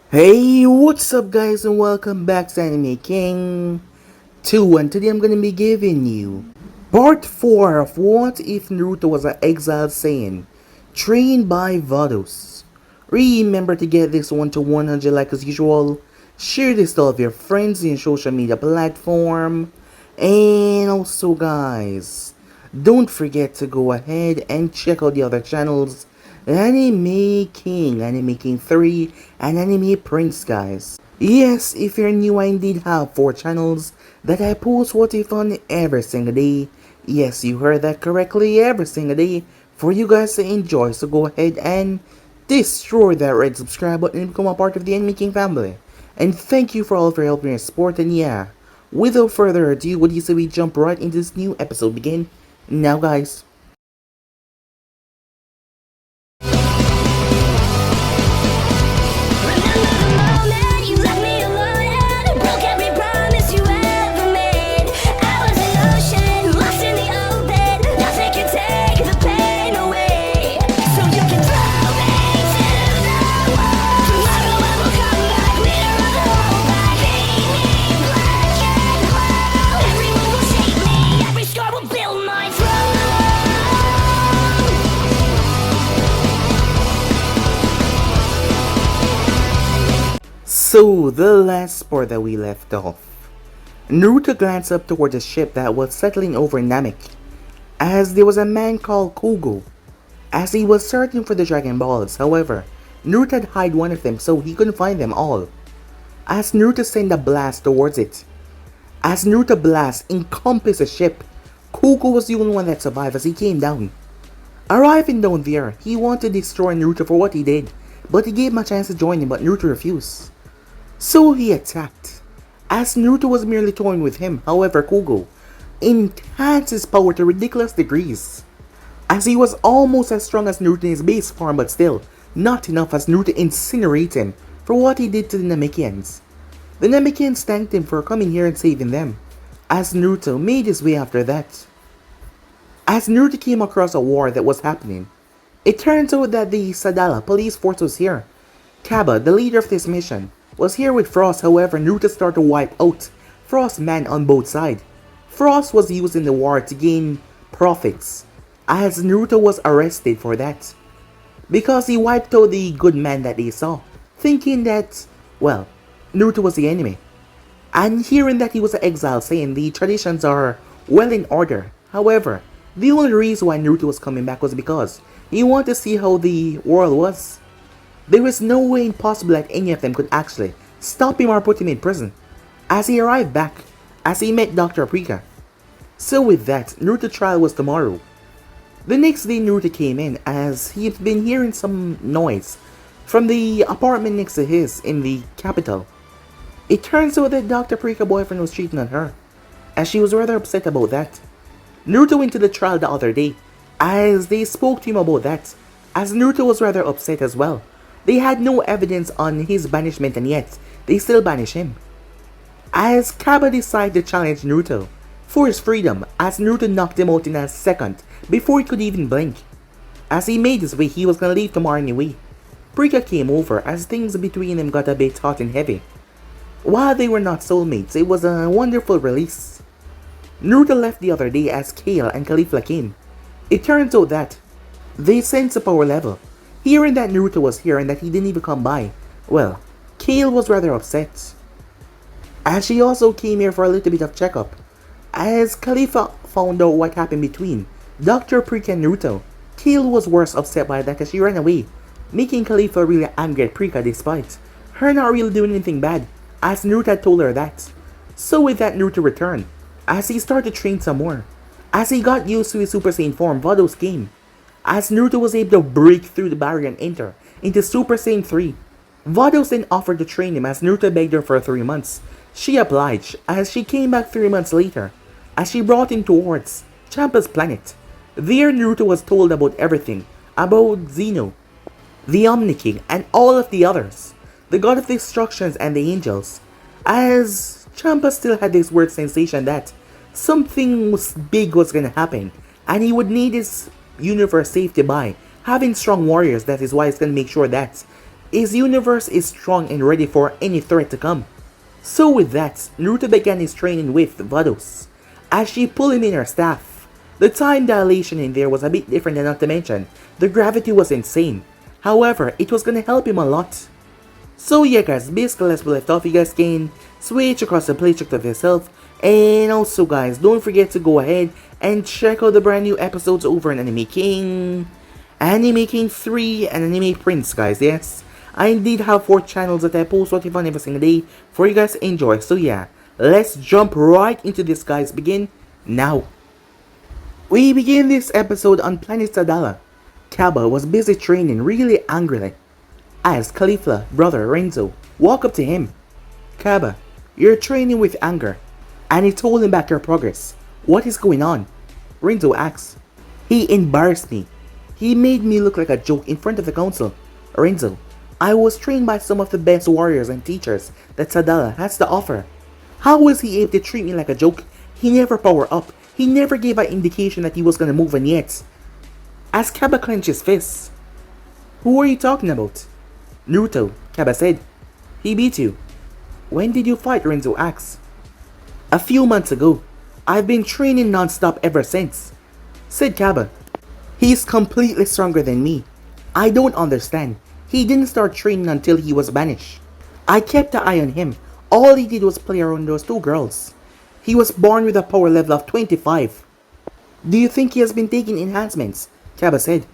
Hey, what's up guys and welcome back to Anime King 2, and today I'm gonna be giving you part 4 of What If Naruto Was an Exile Saiyan, trained by Vados. Remember to get this one to 100 like as usual, share this to all of your friends in your social media platform, and also guys, don't forget to go ahead and check out the other channels, Anime King 3, and Anime Prince guys. Yes, if you're new, I indeed have 4 channels that I post what if on every single day. Yes, you heard that correctly, every single day for you guys to enjoy. So go ahead and destroy that red subscribe button and become a part of the Anime King family. And thank you for all of your help and your support. And yeah, without further ado, what do you say we jump right into this new episode begin now guys? So, the last part that we left off, Naruto glanced up toward a ship that was settling over Namek, as there was a man called Kugo. As he was searching for the Dragon Balls, however, Naruto had hid one of them so he couldn't find them all. As Naruto sent a blast towards it, as Naruto blast encompassed the ship, Kugo was the only one that survived as he came down. Arriving down there, he wanted to destroy Naruto for what he did, but he gave him a chance to join him, but Naruto refused. So he attacked. As Naruto was merely toying with him, however, Kugo enhanced his power to ridiculous degrees, as he was almost as strong as Naruto in his base form, but still not enough, as Naruto incinerated him for what he did to the Namekians. The Namekians thanked him for coming here and saving them, as Naruto made his way after that. As Naruto came across a war that was happening, it turns out that the Sadala police force was here. Kaba, the leader of this mission, was here with Frost, however Naruto started to wipe out Frost's men on both sides. Frost was used in the war to gain profits, as Naruto was arrested for that, because he wiped out the good men that they saw, thinking that, well, Naruto was the enemy. And hearing that he was an exile, saying the traditions are well in order. However, the only reason why Naruto was coming back was because he wanted to see how the world was. There was no way possible that any of them could actually stop him or put him in prison, as he arrived back, as he met Dr. Prika. So with that, Naruto's trial was tomorrow. The next day Naruto came in, as he had been hearing some noise from the apartment next to his in the capital. It turns out that Dr. Prika's boyfriend was cheating on her, as she was rather upset about that. Naruto went to the trial the other day, as they spoke to him about that, as Naruto was rather upset as well. They had no evidence on his banishment, and yet they still banish him. As Kaba decided to challenge Naruto for his freedom, as Naruto knocked him out in a second before he could even blink. As he made his way, he was gonna leave tomorrow anyway. Prika came over as things between them got a bit hot and heavy. While they were not soulmates, it was a wonderful release. Naruto left the other day as Kale and Caulifla came. It turns out that they sensed a power level. Hearing that Naruto was here and that he didn't even come by, well, Kale was rather upset. As she also came here for a little bit of checkup, as Caulifla found out what happened between Dr. Prika and Naruto. Kale was worse upset by that as she ran away, making Caulifla really angry at Prika despite her not really doing anything bad, as Naruto had told her that. So with that, Naruto returned, as he started to train some more. As he got used to his Super Saiyan form, Vados came, as Naruto was able to break through the barrier and enter into Super Saiyan 3. Vados then offered to train him, as Naruto begged her for 3 months. She obliged, as she came back 3 months later, as she brought him towards Champa's planet. There Naruto was told about everything, about Zeno, the Omni King, and all of the others, the God of Destructions and the Angels, as Champa still had this weird sensation that something big was gonna happen, and he would need his universe safety by having strong warriors. That is why he's gonna make sure that His universe is strong and ready for any threat to come. So with that, Naruto began his training with Vados, as she pulled him in her staff. The time dilation in there was a bit different, and not to mention, the gravity was insane. However, it was gonna help him a lot. So yeah guys, basically as we left off, you guys can switch across the playcheck of yourself. And also guys, don't forget to go ahead and check out the brand new episodes over on Anime King 3, and Anime Prince guys, yes. I indeed have 4 channels that I post what fun every single day for you guys to enjoy. So yeah, let's jump right into this guys, begin now. We begin this episode on planet Sadala. Kaba was busy training really angrily, as Khalifa, brother Renzo, walked up to him. Kaba, you're training with anger, and he told him about your progress. What is going on? Renzo asks. He embarrassed me. He made me look like a joke in front of the council. Renzo, I was trained by some of the best warriors and teachers that Sadala has to offer. How was he able to treat me like a joke? He never powered up. He never gave an indication that he was gonna move on yet. As Kaba clenched his fists. Who are you talking about? Naruto, Kaba said. He beat you. When did you fight? Renzo asked. A few months ago. I've been training non-stop ever since, said Kaba. He's completely stronger than me. I don't understand. He didn't start training until he was banished. I kept an eye on him. All he did was play around those 2 girls. He was born with a power level of 25. Do you think he has been taking enhancements? Kaba said.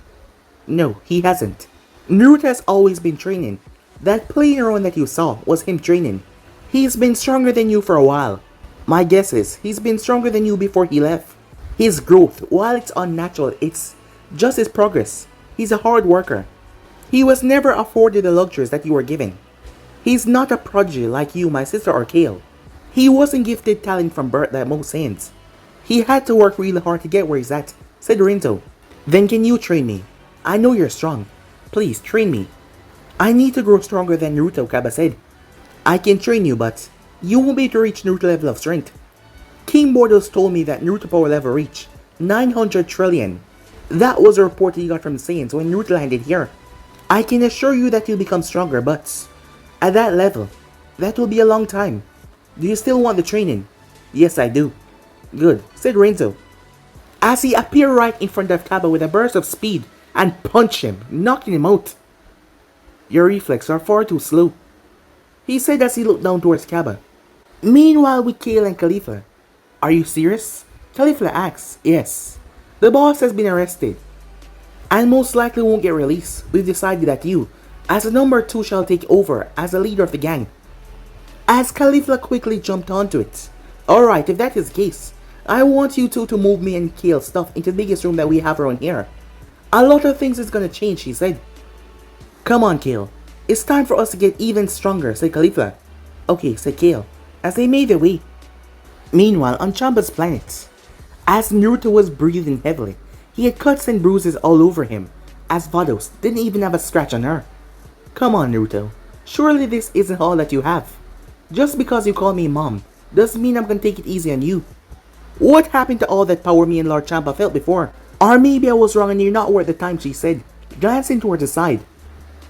No, he hasn't. Naruto has always been training. That playing around that you saw was him training. He's been stronger than you for a while. My guess is he's been stronger than you before he left. His growth, while it's unnatural, it's just his progress. He's a hard worker. He was never afforded the luxuries that you were given. He's not a prodigy like you, my sister, or Kale. He wasn't gifted talent from birth like most Saiyans. He had to work really hard to get where he's at, said Rinto. Then can you train me? I know you're strong. Please, train me. I need to grow stronger than Naruto, Kaba said. I can train you, but you won't be able to reach Naruto level of strength. King Vados told me that Naruto power level reached 900 trillion. That was a report he got from Saiyans when Naruto landed here. I can assure you that you'll become stronger, but at that level, that will be a long time. Do you still want the training? Yes, I do. Good, said Renzo, as he appeared right in front of Kaba with a burst of speed and punched him, knocking him out. Your reflexes are far too slow, he said as he looked down towards Kaba. Meanwhile, with Kale and Khalifa. Are you serious? Khalifa asks. Yes. The boss has been arrested, and most likely won't get released. We've decided that you, as the number 2, shall take over as the leader of the gang. As Khalifa quickly jumped onto it. Alright, if that is the case, I want you two to move me and Kale's stuff into the biggest room that we have around here. A lot of things is gonna change, she said. Come on, Kale. It's time for us to get even stronger, said Khalifa. Okay, said Kale, as they made their way. Meanwhile, on Chamba's planet, as Naruto was breathing heavily, he had cuts and bruises all over him, as Vados didn't even have a scratch on her. Come on, Naruto. Surely this isn't all that you have. Just because you call me mom, doesn't mean I'm gonna take it easy on you. What happened to all that power me and Lord Champa felt before? Or maybe I was wrong and you're not worth the time, she said, glancing towards the side.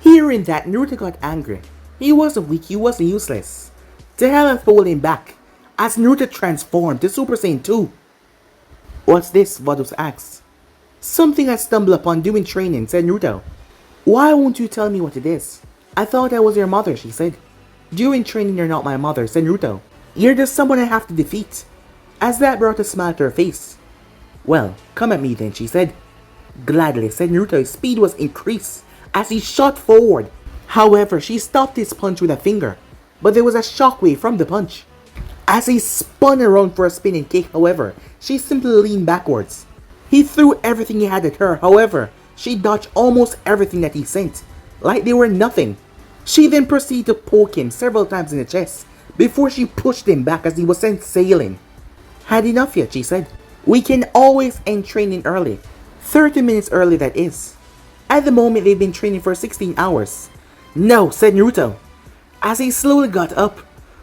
Hearing that, Naruto got angry. He wasn't weak, he wasn't useless. To hell and hold him back, as Naruto transformed to Super Saiyan 2. What's this? Vados asked. Something I stumbled upon during training, said Naruto. Why won't you tell me what it is? I thought I was your mother, she said. During training you're not my mother, said Naruto. You're just someone I have to defeat. As that brought a smile to her face. Well, come at me then, she said. Gladly, said Naruto. His speed was increased as he shot forward. However, she stopped his punch with a finger, but there was a shockwave from the punch. As he spun around for a spinning kick, however, she simply leaned backwards. He threw everything he had at her, however, she dodged almost everything that he sent, like they were nothing. She then proceeded to poke him several times in the chest, before she pushed him back as he was sent sailing. Had enough yet, she said. We can always end training early. 30 minutes early, that is. At the moment, they've been training for 16 hours. No, said Naruto, as he slowly got up.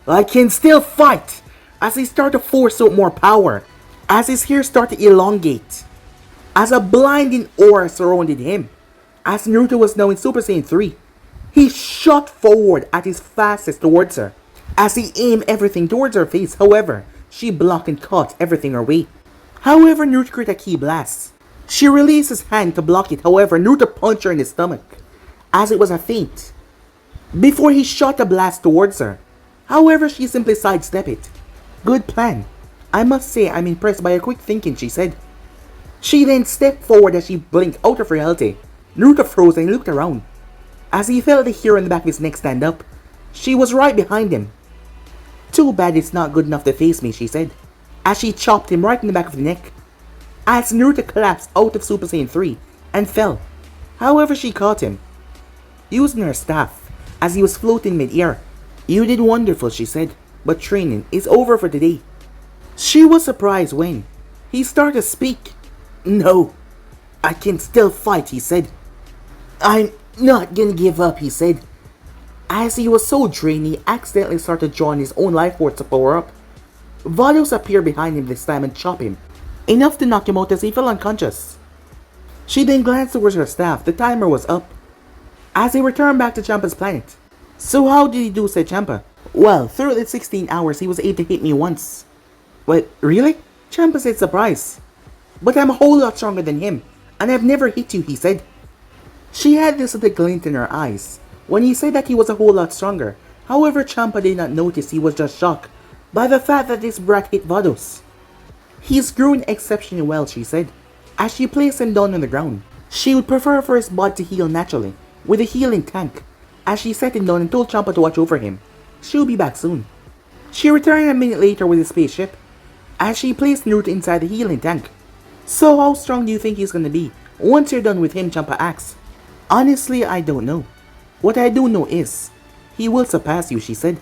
I can still fight, as he started to force out more power, as his hair started to elongate, as a blinding aura surrounded him, as Naruto was now in Super Saiyan 3. He shot forward at his fastest towards her. As he aimed everything towards her face, however, she blocked and caught everything her way. However, Naruto created a key blast. She released his hand to block it, however, Naruto punched her in the stomach, as it was a feint, before he shot a blast towards her. However, she simply sidestepped it. Good plan. I must say I'm impressed by her quick thinking, she said. She then stepped forward as she blinked out of reality. Naruto froze and looked around. As he felt the hair on the back of his neck stand up, she was right behind him. Too bad it's not good enough to face me, she said, as she chopped him right in the back of the neck. As Naruto collapsed out of Super Saiyan 3 and fell. However, she caught him, using her staff, as he was floating mid-air. You did wonderful, she said, but training is over for today. She was surprised when he started to speak. No, I can still fight, he said. I'm not gonna give up, he said. As he was so drained, he accidentally started drawing his own life force to power up. Vados appeared behind him this time and chopped him, enough to knock him out as he fell unconscious. She then glanced towards her staff. The timer was up, as he returned back to Champa's planet. So how did he do, said Champa. Well, through the 16 hours he was able to hit me once. What, really? Champa said, surprised. But I'm a whole lot stronger than him, and I've never hit you, he said. She had this little glint in her eyes when he said that he was a whole lot stronger. However, Champa did not notice. He was just shocked by the fact that this brat hit Vados. He's grown exceptionally well, she said, as she placed him down on the ground. She would prefer for his body to heal naturally, with a healing tank, as she set him down and told Champa to watch over him. She'll be back soon. She returned a minute later with his spaceship, as she placed Naruto inside the healing tank. So how strong do you think he's gonna be once you're done with him, Champa asked. Honestly, I don't know. What I do know is, he will surpass you, she said.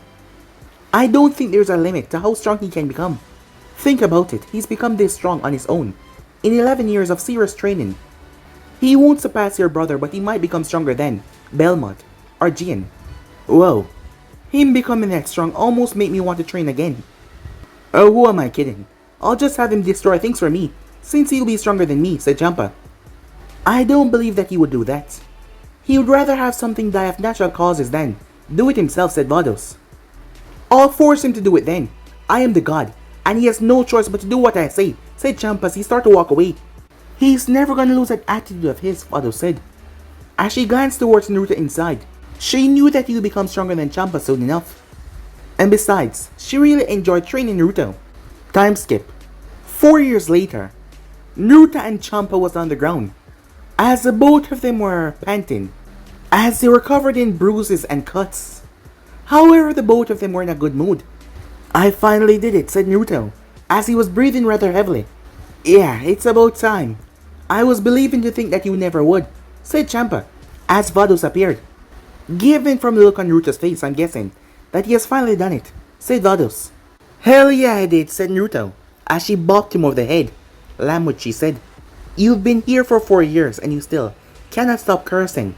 I don't think there's a limit to how strong he can become. Think about it, he's become this strong on his own, in 11 years of serious training. He won't surpass your brother, but he might become stronger than Belmont or Jian. Whoa, him becoming that strong almost made me want to train again. Oh, who am I kidding? I'll just have him destroy things for me, since he'll be stronger than me, said Champa. I don't believe that he would do that. He would rather have something die of natural causes than do it himself, said Vados. I'll force him to do it then. I am the god, and he has no choice but to do what I say, said Champa as he started to walk away. He's never gonna lose that attitude of his, Vados said, as she glanced towards Naruto inside. She knew that he would become stronger than Champa soon enough. And besides, she really enjoyed training Naruto. Time skip. 4 years later, Naruto and Champa was on the ground, as the both of them were panting, as they were covered in bruises and cuts. However, the both of them were in a good mood. I finally did it, said Naruto, as he was breathing rather heavily. Yeah, it's about time. I was believing to think that you never would, said Champa, as Vados appeared. Given from the look on Naruto's face, I'm guessing that he has finally done it, said Vados. Hell yeah, I did, said Naruto, as she bopped him over the head. Language, she said. You've been here for 4 years and you still cannot stop cursing.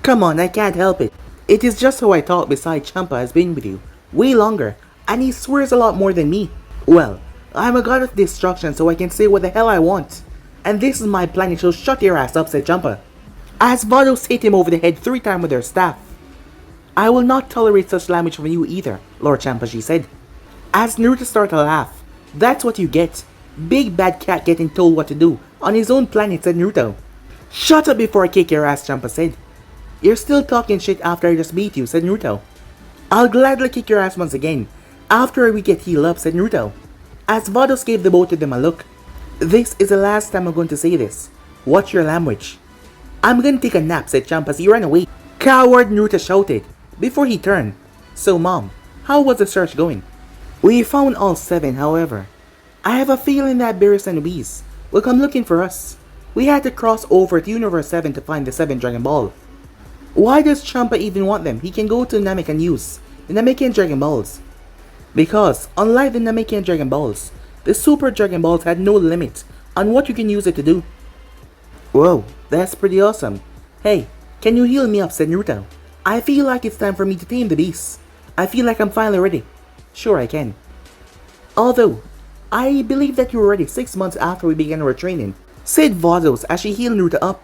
Come on, I can't help it. It is just how I talk. Besides, Champa has been with you way longer, and he swears a lot more than me. Well, I'm a god of destruction, so I can say what the hell I want. And this is my planet, so shut your ass up, said Champa, as Vados hit him over the head 3 times with her staff. I will not tolerate such language from you either, Lord Champa, she said, as Naruto started to laugh. That's what you get. Big bad cat getting told what to do on his own planet, said Naruto. Shut up before I kick your ass, Champa said. You're still talking shit after I just beat you, said Naruto. I'll gladly kick your ass once again, after we get healed up, said Naruto, as Vados gave the both of them a look. This is the last time I'm going to say this. Watch your language. I'm gonna take a nap, said Champa as he ran away. Coward, Naruto shouted, before he turned. So mom, how was the search going? We found all 7, however. I have a feeling that Beerus and Whis will come looking for us. We had to cross over to Universe 7 to find the 7 Dragon Ball. Why does Champa even want them? He can go to Namek and use the Namekian Dragon Balls. Because, unlike the Namekian Dragon Balls, the Super Dragon Balls had no limit on what you can use it to do. Whoa, that's pretty awesome. Hey, can you heal me up, said Naruto. I feel like it's time for me to tame the beast. I feel like I'm finally ready. Sure, I can. Although, I believe that you were ready 6 months after we began our training, said Vados as she healed Naruto up.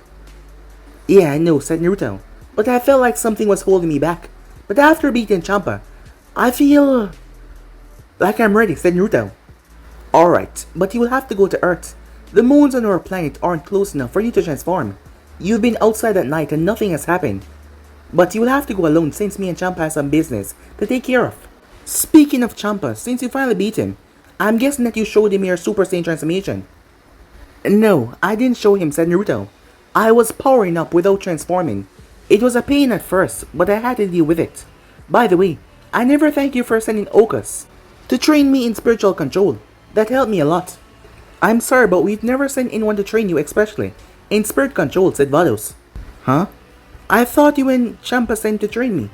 Yeah, I know, said Naruto. but I felt like something was holding me back. But after beating Champa, I feel like I'm ready, said Naruto. Alright, but you will have to go to Earth. The moons on our planet aren't close enough for you to transform. You've been outside at night and nothing has happened. But you will have to go alone since me and Champa have some business to take care of. Speaking of Champa, since you finally beat him, I'm guessing that you showed him your Super Saiyan transformation. No, I didn't show him, said Naruto. I was powering up without transforming. It was a pain at first, but I had to deal with it. By the way, I never thank you for sending Okas to train me in spiritual control. That helped me a lot. I'm sorry, but we've never sent anyone to train you, especially in spirit control, said Vados. Huh? I thought you and Champa sent to train me.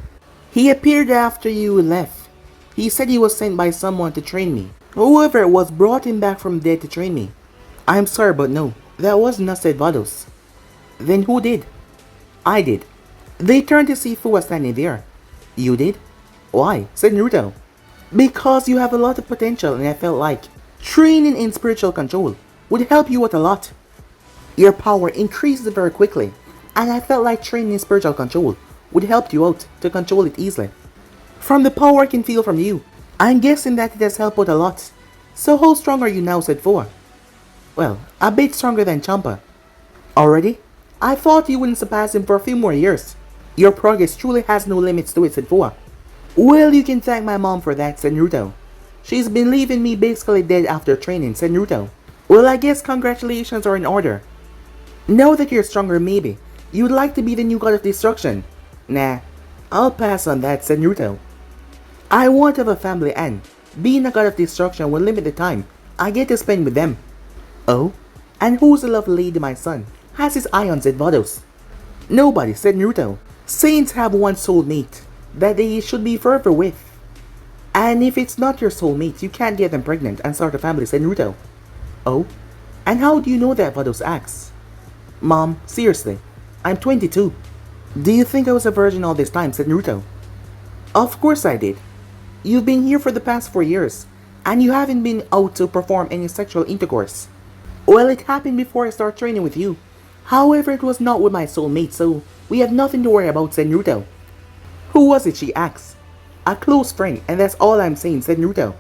He appeared after you left. He said he was sent by someone to train me. Whoever it was brought him back from dead to train me. I'm sorry, but no, that wasn't us, said Vados. Then who did? I did. They turned to see Fu standing there. You did? Why? Said Naruto. Because you have a lot of potential and I felt like training in spiritual control would help you out a lot. Your power increases very quickly, and I felt like training in spiritual control would help you out to control it easily. From the power I can feel from you, I'm guessing that it has helped out a lot. So how strong are you now, said Fu? Well, a bit stronger than Champa. Already? I thought you wouldn't surpass him for a few more years. Your progress truly has no limits to it, said Fu. Well, you can thank my mom for that, said Naruto. She's been leaving me basically dead after training, said Naruto. Well, I guess congratulations are in order. Now that you're stronger, maybe you'd like to be the new god of destruction. Nah, I'll pass on that, said Naruto. I want to have a family and being a god of destruction will limit the time I get to spend with them. Oh? And who's the lovely lady my son has his eye on, said Vados. Nobody, said Naruto. Saints have one soulmate that they should be forever with. And if it's not your soulmate, you can't get them pregnant and start a family, said Naruto. Oh? And how do you know that, Vados asks. Mom, seriously, I'm 22. Do you think I was a virgin all this time, said Naruto. Of course I did. You've been here for the past 4 years, and you haven't been out to perform any sexual intercourse. Well, it happened before I started training with you. However, it was not with my soulmate, so we have nothing to worry about, said Naruto. Who was it, she asks. A close friend, and that's all I'm saying, said Naruto.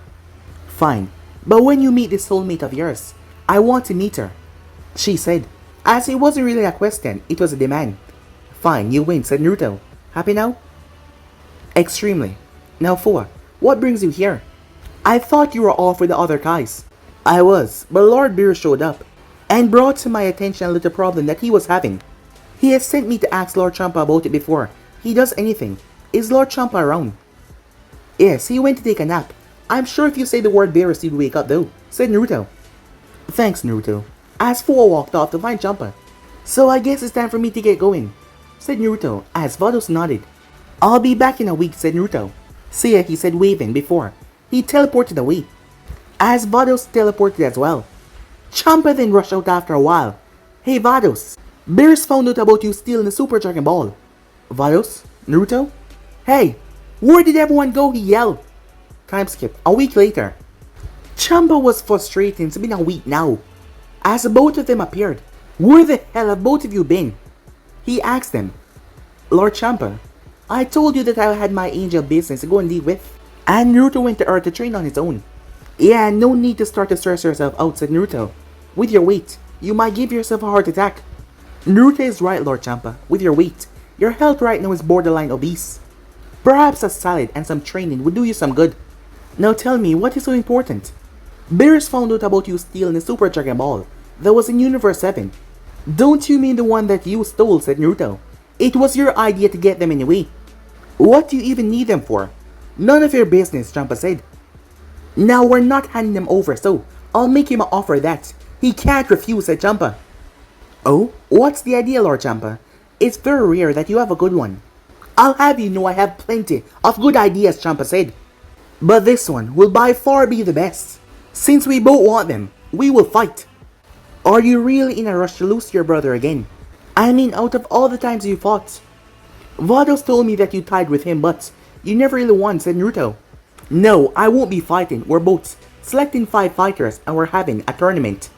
Fine, but when you meet this soulmate of yours, I want to meet her, she said. As it wasn't really a question, it was a demand. Fine, you win, said Naruto. Happy now? Extremely. Now Fu, what brings you here? I thought you were off with the other guys. I was, but Lord Beer showed up and brought to my attention a little problem that he was having. He has sent me to ask Lord Champa about it before he does anything. Is Lord Champa around? Yes, he went to take a nap. I'm sure if you say the word Beerus he'd wake up though, said Naruto. Thanks, Naruto. As Fu walked off to find Champa. So I guess it's time for me to get going, said Naruto as Vados nodded. I'll be back in a week, said Naruto. See ya, he said, waving before he teleported away. As Vados teleported as well. Champa then rushed out after a while. Hey Vados, Beerus found out about you stealing the Super Dragon Ball. Vados? Naruto? Hey, where did everyone go? He yelled. Time skip. A week later. Champa was frustrated. It's been a week now. As both of them appeared. Where the hell have both of you been? He asked them. Lord Champa, I told you that I had my angel business to go and deal with. And Naruto went to Earth to train on his own. Yeah, no need to start to stress yourself out, said Naruto. With your weight, you might give yourself a heart attack. Naruto is right, Lord Champa. With your weight, your health right now is borderline obese. Perhaps a salad and some training would do you some good. Now tell me, what is so important? Beerus found out about you stealing the Super Dragon Ball that was in Universe 7. Don't you mean the one that you stole, said Naruto. It was your idea to get them anyway. What do you even need them for? None of your business, Champa said. Now we're not handing them over, so I'll make him an offer that he can't refuse, said Champa. Oh, what's the idea, Lord Champa? It's very rare that you have a good one. I'll have you know I have plenty of good ideas, Champa said. But this one will by far be the best. Since we both want them, we will fight. Are you really in a rush to lose your brother again? I mean, out of all the times you fought. Vados told me that you tied with him, but you never really won, said Naruto. No, I won't be fighting. We're both selecting 5 fighters and we're having a tournament.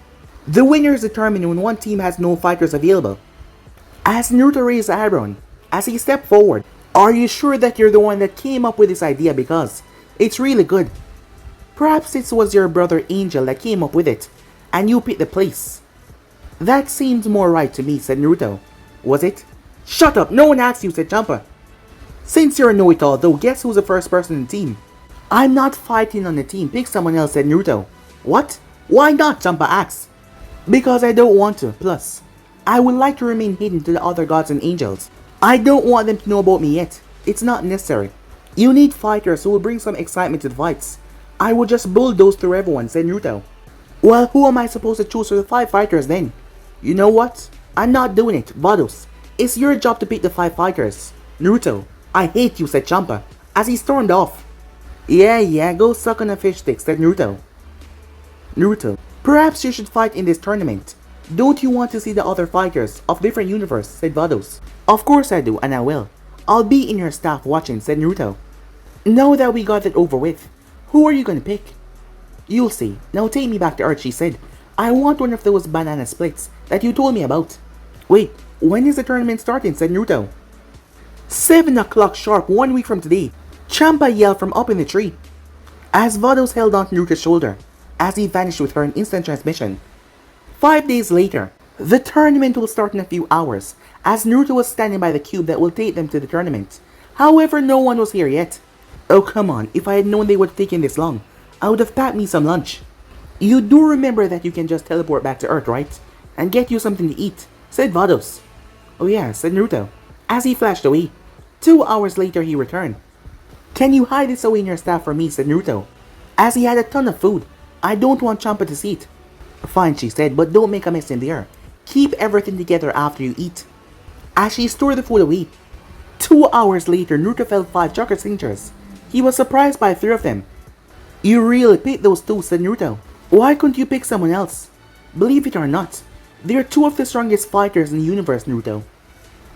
The winner is determined when one team has no fighters available. As Naruto raised the eyebrow, as he stepped forward. Are you sure that you're the one that came up with this idea, because it's really good? Perhaps it was your brother Angel that came up with it, and you picked the place. That seems more right to me, said Naruto. Was it? Shut up, no one asked you, said Champa. Since you're a know-it-all though, guess who's the first person in the team? I'm not fighting on the team, pick someone else, said Naruto. What? Why not? Champa asked. Because I don't want to, plus, I would like to remain hidden to the other gods and angels. I don't want them to know about me yet. It's not necessary. You need fighters who will bring some excitement to the fights. I will just bulldoze through everyone, said Naruto. Well, who am I supposed to choose for the 5 fighters then? You know what? I'm not doing it, Vados. It's your job to pick the 5 fighters. Naruto, I hate you, said Champa, as he stormed off. Yeah, go suck on a fish stick, said Naruto. Naruto, perhaps you should fight in this tournament. Don't you want to see the other fighters of different universe, said Vados. Of course I do, and I will. I'll be in your staff watching, said Naruto. Now that we got it over with, who are you gonna pick? You'll see. Now take me back to Earth, she said. I want one of those banana splits that you told me about. Wait, when is the tournament starting, said Naruto. 7 o'clock sharp, 1 week from today, Champa yelled from up in the tree, as Vados held on to Naruto's shoulder, as he vanished with her in instant transmission. 5 days later, the tournament will start in a few hours, as Naruto was standing by the cube that will take them to the tournament. However, no one was here yet. Oh come on, if I had known they would have taken this long, I would have packed me some lunch. You do remember that you can just teleport back to Earth, right? And get you something to eat, said Vados. Oh yeah, said Naruto, as he flashed away. 2 hours later he returned. Can you hide this away in your staff for me, said Naruto, as he had a ton of food. I don't want Champa to see it. Fine, she said, but don't make a mess in there. Keep everything together after you eat. As she stored the food away. 2 hours later, Naruto felt 5 chakra signatures. He was surprised by 3 of them. You really picked those 2, said Naruto. Why couldn't you pick someone else? Believe it or not, they are 2 of the strongest fighters in the universe, Naruto.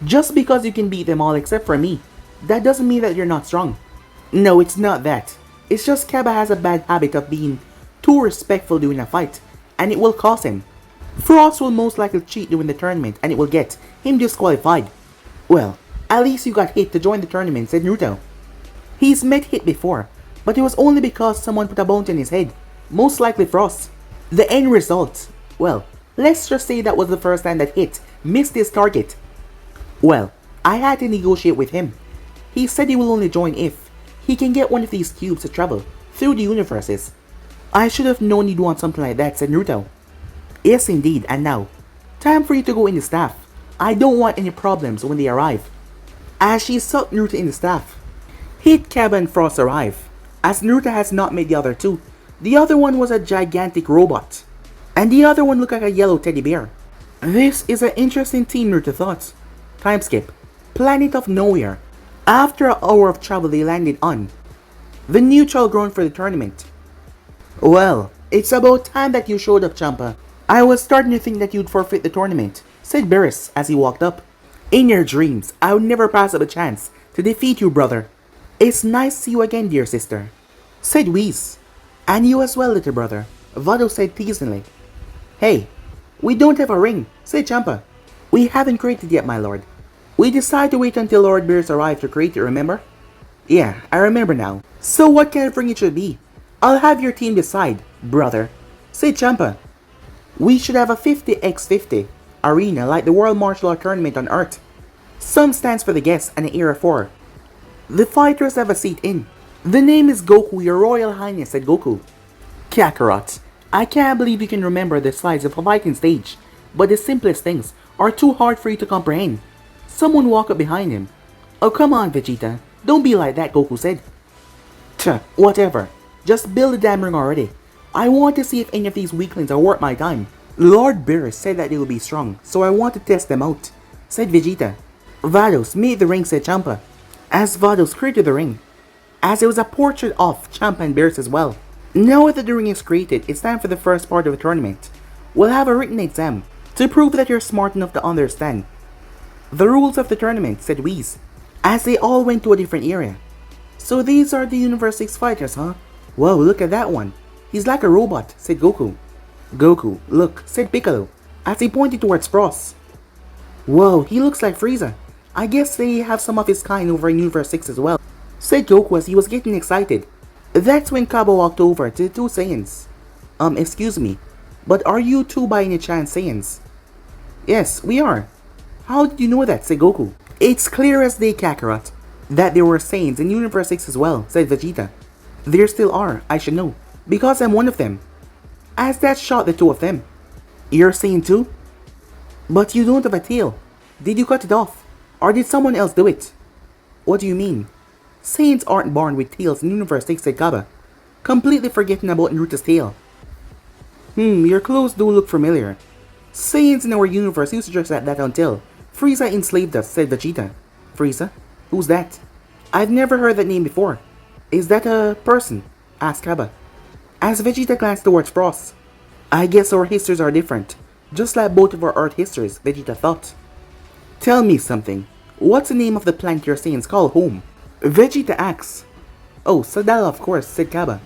Just because you can beat them all except for me, that doesn't mean that you're not strong. No, it's not that. It's just Kaba has a bad habit of being too respectful during a fight, and it will cost him. Frost will most likely cheat during the tournament, and it will get him disqualified. Well, at least you got hit to join the tournament, said Naruto. He's met hit before, but it was only because someone put a bounty in his head, most likely Frost. The end result, well, let's just say that was the first time that Hit missed his target. Well, I had to negotiate with him. He said he will only join if he can get one of these cubes to travel through the universes. I should have known you'd want something like that, said Naruto. Yes indeed, and now, time for you to go in the staff. I don't want any problems when they arrive. As she sucked Naruto in the staff, Hit, Kaba, and Frost arrive. As Naruto has not met the other 2, the other one was a gigantic robot, and the other one looked like a yellow teddy bear. This is an interesting team, Naruto thought. Time skip. Planet of Nowhere. After an hour of travel, they landed on the neutral ground for the tournament. Well, it's about time that you showed up, Champa. I was starting to think that you'd forfeit the tournament, said Beerus as he walked up. In your dreams, I would never pass up a chance to defeat you, brother. It's nice to see you again, dear sister, said Whis. And you as well, little brother, Vados said teasingly. Hey, we don't have a ring, said Champa. We haven't created yet, my lord. We decided to wait until Lord Beerus arrived to create it, remember? Yeah, I remember now. So what kind of ring it should be? I'll have your team decide, brother, said Champa. We should have a 50x50 arena like the World Martial Art Tournament on Earth. Some stands for the guests and an era 4. The fighters have a seat in. The name is Goku, your Royal Highness, said Goku. Kakarot, I can't believe you can remember the size of a fighting stage, but the simplest things are too hard for you to comprehend. Someone walked up behind him. Oh come on, Vegeta, don't be like that, Goku said. Tch, whatever, just build the damn ring already. I want to see if any of these weaklings are worth my time. Lord Beerus said that they will be strong, so I want to test them out, said Vegeta. Vados, made the ring, said Champa, as Vados created the ring, as it was a portrait of Champa and Beerus as well. Now that the ring is created, it's time for the first part of the tournament. We'll have a written exam to prove that you're smart enough to understand the rules of the tournament, said Whis, as they all went to a different area. So these are the Universe 6 fighters, huh? Whoa, look at that one. He's like a robot, said Goku. Goku, look, said Piccolo, as he pointed towards Frost. Whoa, he looks like Frieza. I guess they have some of his kind over in Universe 6 as well, said Goku as he was getting excited. That's when Kaba walked over to the two Saiyans. Excuse me, but are you two by any chance Saiyans? Yes, we are. How did you know that, said Goku? It's clear as day, Kakarot, that there were Saiyans in Universe 6 as well, said Vegeta. There still are, I should know, because I'm one of them. As that shot the two of them. You're Saiyan too? But you don't have a tail. Did you cut it off? Or did someone else do it? What do you mean? Saiyans aren't born with tails in Universe 6, said Kaba, completely forgetting about Naruto's tail. Your clothes do look familiar. Saiyans in our universe used to dress like that until Frieza enslaved us, said Vegeta. Frieza? Who's that? I've never heard that name before. Is that a person? Asked Kaba, as Vegeta glanced towards Frost. I guess our histories are different, just like both of our Earth histories, Vegeta thought. Tell me something. What's the name of the planet your Saiyans call home? Vegeta asks. Oh, Sadala, of course, said Kaba.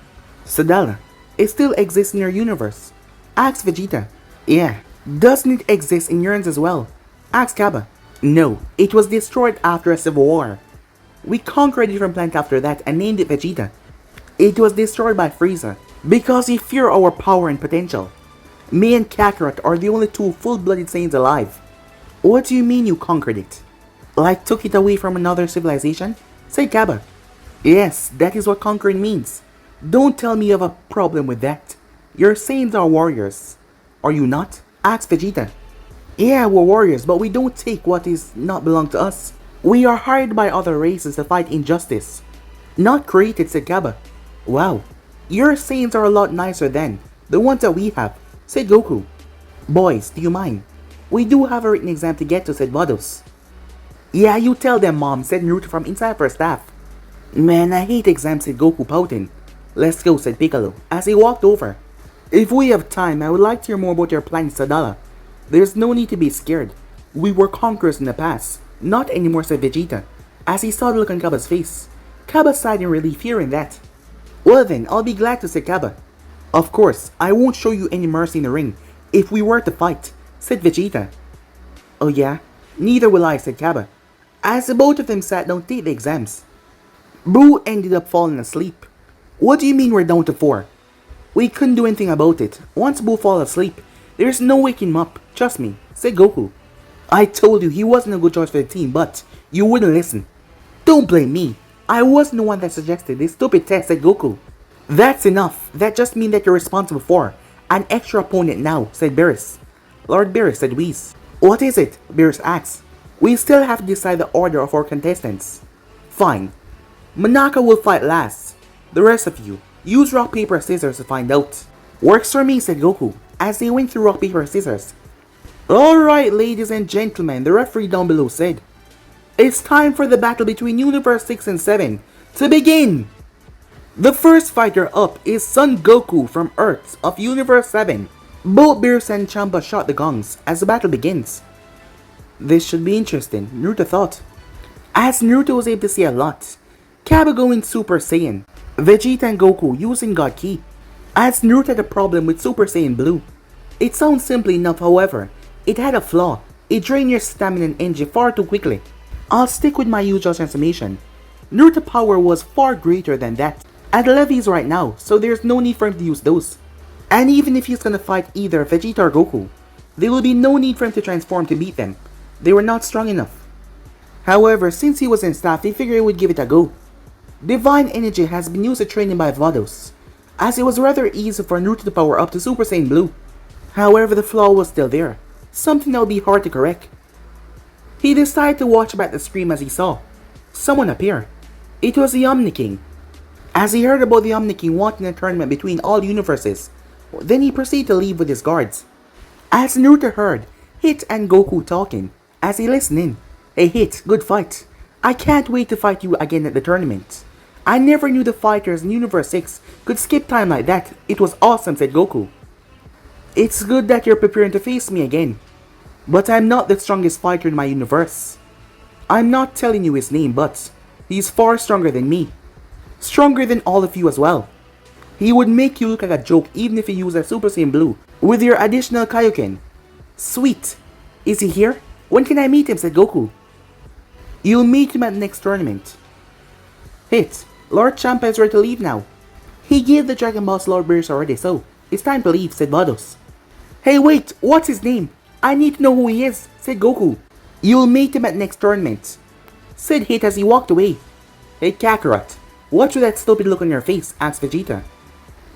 Sadala. It still exists in your universe? Asked Vegeta. Yeah. Doesn't it exist in yours as well? Asked Kaba. No, it was destroyed after a civil war. We conquered a different planet after that and named it Vegeta. It was destroyed by Frieza, because he feared our power and potential. Me and Kakarot are the only two full-blooded Saiyans alive. What do you mean you conquered it? Like took it away from another civilization? Said Kaba. Yes, that is what conquering means. Don't tell me you have a problem with that. Your Saiyans are warriors. Are you not? Asked Vegeta. Yeah, we're warriors, but we don't take what is not belong to us. We are hired by other races to fight injustice. Not created, said Kaba. Wow, your Saiyans are a lot nicer than the ones that we have, said Goku. Boys, do you mind? We do have a written exam to get to, said Vados. Yeah, you tell them, Mom, said Naruto from inside her staff. Man, I hate exams, said Goku, pouting. Let's go, said Piccolo, as he walked over. If we have time, I would like to hear more about your planet Sadala. There's no need to be scared. We were conquerors in the past. Not anymore, said Vegeta, as he saw the look on Kaba's face. Kaba sighed in relief hearing that. Well then, I'll be glad to, said Kaba. Of course, I won't show you any mercy in the ring if we were to fight, said Vegeta. Oh yeah? Neither will I, said Kaba, as the both of them sat down to take the exams. Boo ended up falling asleep. What do you mean we're down to 4? We couldn't do anything about it. Once Boo falls asleep, there's no waking him up, trust me, said Goku. I told you he wasn't a good choice for the team, but you wouldn't listen. Don't blame me. I wasn't the one that suggested this stupid test, said Goku. That's enough. That just means that you're responsible for an extra opponent now, said Beerus. Lord Beerus, said Whis. What is it? Beerus asked. We still have to decide the order of our contestants. Fine. Monaka will fight last. The rest of you, use rock, paper, scissors to find out. Works for me, said Goku, as they went through rock, paper, scissors. Alright, ladies and gentlemen, the referee down below said, it's time for the battle between Universe 6 and 7 to begin! The first fighter up is Son Goku from Earth of Universe 7. Both Beerus and Champa shot the gongs as the battle begins. This should be interesting, Naruto thought, as Naruto was able to see a lot. Kaba going Super Saiyan, Vegeta and Goku using God Ki, as Naruto had a problem with Super Saiyan Blue. It sounds simple enough, however, it had a flaw. It drained your stamina and energy far too quickly. I'll stick with my usual transformation. Naruto's power was far greater than that at the level he's right now, so there's no need for him to use those. And even if he's gonna fight either Vegeta or Goku, there will be no need for him to transform to beat them. They were not strong enough. However, since he was in staff, they figured he would give it a go. Divine Energy has been used to train him by Vados, as it was rather easy for Naruto to power up to Super Saiyan Blue. However, the flaw was still there, something that would be hard to correct. He decided to watch back the screen as he saw someone appear. It was the Omni King. As he heard about the Omni King wanting a tournament between all universes, then he proceeded to leave with his guards. As Naruto heard Hit and Goku talking, as he listened in. Hey Hit, good fight. I can't wait to fight you again at the tournament. I never knew the fighters in Universe 6 could skip time like that. It was awesome, said Goku. It's good that you're preparing to face me again. But I'm not the strongest fighter in my universe. I'm not telling you his name, but he's far stronger than me. Stronger than all of you as well. He would make you look like a joke even if you use a Super Saiyan Blue with your additional Kaioken. Sweet. Is he here? When can I meet him, said Goku. You'll meet him at the next tournament. Hit. Lord Champa is ready to leave now. He gave the Dragon Balls Lord Beerus already, so it's time to leave, said Vados. Hey wait, what's his name? I need to know who he is, said Goku. You'll meet him at the next tournament, said Hit as he walked away. Hey Kakarot, what's with that stupid look on your face, asked Vegeta.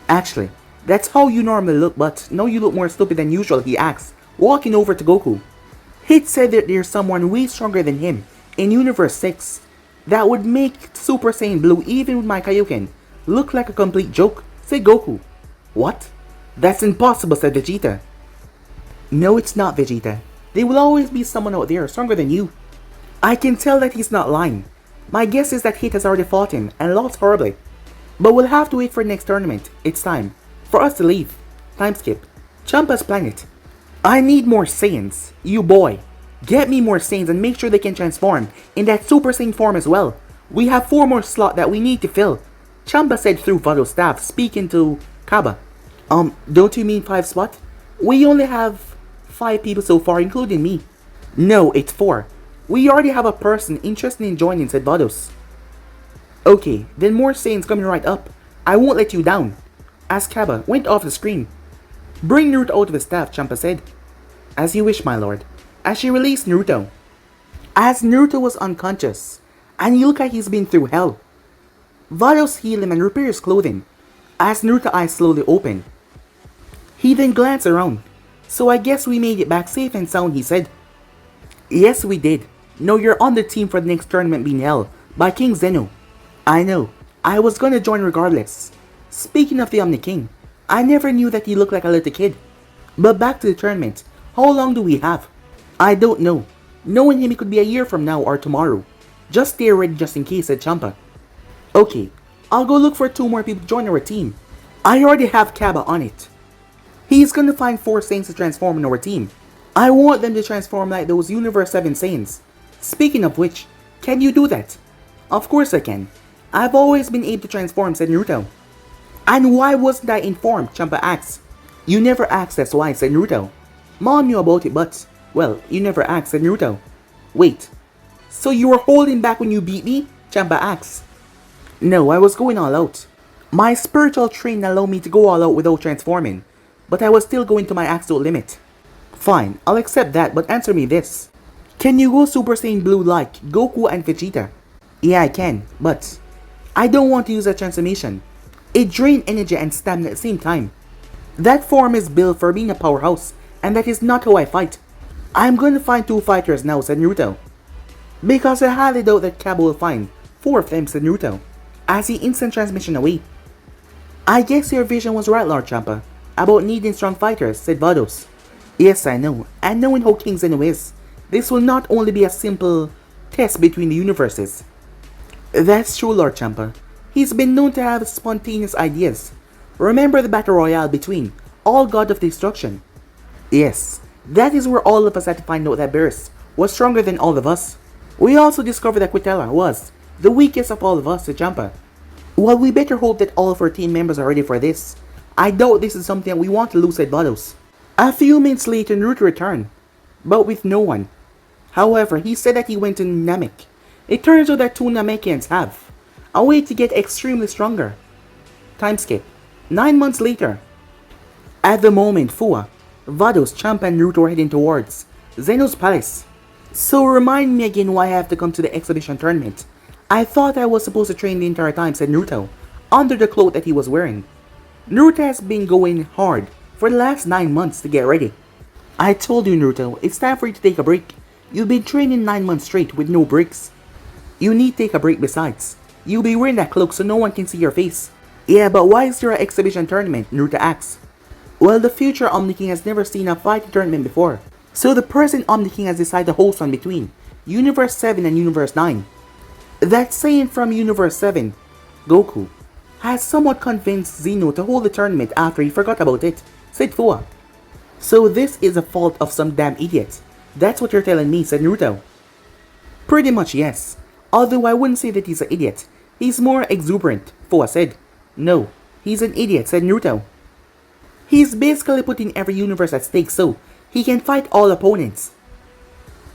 Actually, that's how you normally look, but no, you look more stupid than usual, he asked, walking over to Goku. Hit said that there's someone way stronger than him in Universe 6 that would make Super Saiyan Blue, even with my Kaioken, look like a complete joke, said Goku. What? That's impossible, said Vegeta. No, it's not, Vegeta. There will always be someone out there stronger than you. I can tell that he's not lying. My guess is that Hit has already fought him and lost horribly. But we'll have to wait for the next tournament. It's time for us to leave. Time skip. Champa's planet. I need more Saiyans. You boy. Get me more Saiyans and make sure they can transform in that Super Saiyan form as well. We have 4 more slots that we need to fill. Champa said through Vados staff, speaking to Kaba. Don't you mean 5 spots? We only have 5 people so far, including me. No, it's 4. We already have a person interested in joining, said Vados. Okay, then more Saiyans coming right up. I won't let you down. As Kaba went off the screen. Bring Naruto out of his staff, Champa said. As you wish, my lord. As she released Naruto. As Naruto was unconscious, and you look like he's been through hell. Vados healed him and repaired his clothing. As Naruto's eyes slowly opened. He then glanced around. So I guess we made it back safe and sound, he said. Yes, we did. No, you're on the team for the next tournament being held by King Zeno. I know. I was gonna join regardless. Speaking of the Omni King, I never knew that he looked like a little kid. But back to the tournament. How long do we have? I don't know. Knowing him, it could be a year from now or tomorrow. Just stay ready just in case, said Champa. Okay, I'll go look for 2 more people to join our team. I already have Kaba on it. He's gonna find 4 Saiyans to transform in our team. I want them to transform like those Universe 7 Saiyans. Speaking of which, can you do that? Of course I can. I've always been able to transform, said Naruto. And why wasn't I informed? Champa asked. You never asked, that's why, said Naruto. Mom knew about it, but, well, you never asked, said Naruto. Wait, so you were holding back when you beat me? Champa asked. No, I was going all out. My spiritual training allowed me to go all out without transforming, but I was still going to my absolute limit. Fine, I'll accept that, but answer me this. Can you go Super Saiyan Blue like Goku and Vegeta? Yeah, I can, but I don't want to use that transformation. It drains energy and stamina at the same time. That form is built for being a powerhouse, and that is not how I fight. I'm going to find 2 fighters now, said Naruto. Because I highly doubt that Kaba will find 4 of them, said Naruto, as he instant transmission away. I guess your vision was right, Lord Champa, about needing strong fighters, said Vados. Yes, I know, and knowing how King Zeno is, this will not only be a simple test between the universes. That's true, Lord Champa. He's been known to have spontaneous ideas. Remember the battle royale between all God of Destruction? Yes, that is where all of us had to find out that Beerus was stronger than all of us. We also discovered that Quitella was the weakest of all of us, said Champa. Well, we better hope that all of our team members are ready for this. I doubt this is something that we want to lose, said Vados. A few minutes later, Naruto returned, but with no one. However, he said that he went to Namek. It turns out that 2 Namekians have a way to get extremely stronger. Time skip. 9 months later. At the moment, Fua, Vados, Champa, and Naruto were heading towards Zeno's palace. So remind me again why I have to come to the exhibition tournament. I thought I was supposed to train the entire time, said Naruto, under the cloak that he was wearing. Naruto has been going hard for the last 9 months to get ready. I told you, Naruto, it's time for you to take a break. You've been training 9 months straight with no breaks. You need to take a break besides. You'll be wearing that cloak so no one can see your face. Yeah, but why is there an exhibition tournament? Naruto asks. Well, the future Omni King has never seen a fighting tournament before. So the present Omni King has decided to host one between Universe 7 and Universe 9. That Saiyan from Universe 7, Goku, has somewhat convinced Zeno to hold the tournament after he forgot about it, said Fua. So this is the fault of some damn idiot. That's what you're telling me, said Naruto. Pretty much yes. Although I wouldn't say that he's an idiot. He's more exuberant, Fua said. No, he's an idiot, said Naruto. He's basically putting every universe at stake so he can fight all opponents.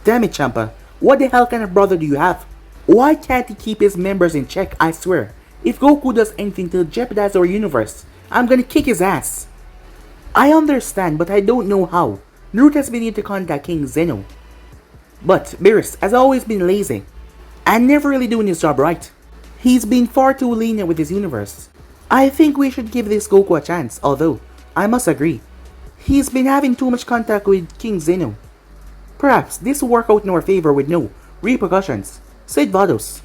Damn it, Champa. What the hell kind of brother do you have? Why can't he keep his members in check? I swear, if Goku does anything to jeopardize our universe, I'm gonna kick his ass. I understand, but I don't know how. Naruto has been able to contact King Zeno. But Beerus has always been lazy and never really doing his job right. He's been far too lenient with his universe. I think we should give this Goku a chance, although I must agree, he's been having too much contact with King Zeno. Perhaps this will work out in our favor with no repercussions, said Vados.